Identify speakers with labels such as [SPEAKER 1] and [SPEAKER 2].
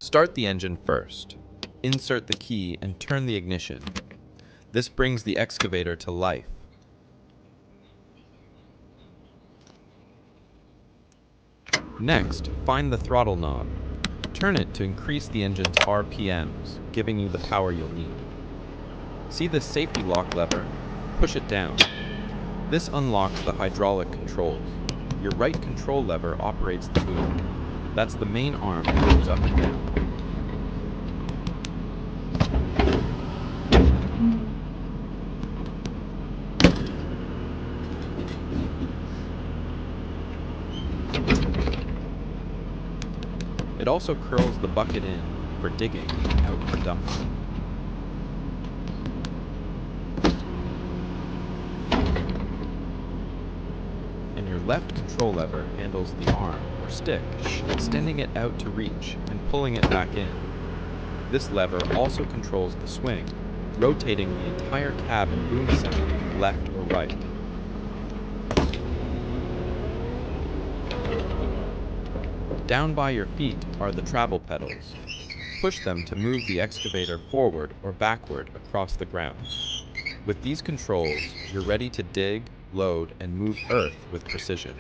[SPEAKER 1] Start the engine first. Insert the key and turn the ignition. This brings the excavator to life. Next, find the throttle knob. Turn it to increase the engine's RPMs, giving you the power you'll need. See the safety lock lever? Push it down. This unlocks the hydraulic controls. Your right control lever operates the boom. That's the main arm that moves up and down. It also curls the bucket in for digging and out for dumping. And your left control lever handles the arm or stick, extending it out to reach and pulling it back in. This lever also controls the swing, rotating the entire cab and boom assembly left or right. Down by your feet are the travel pedals. Push them to move the excavator forward or backward across the ground. With these controls, you're ready to dig, load, and move earth with precision.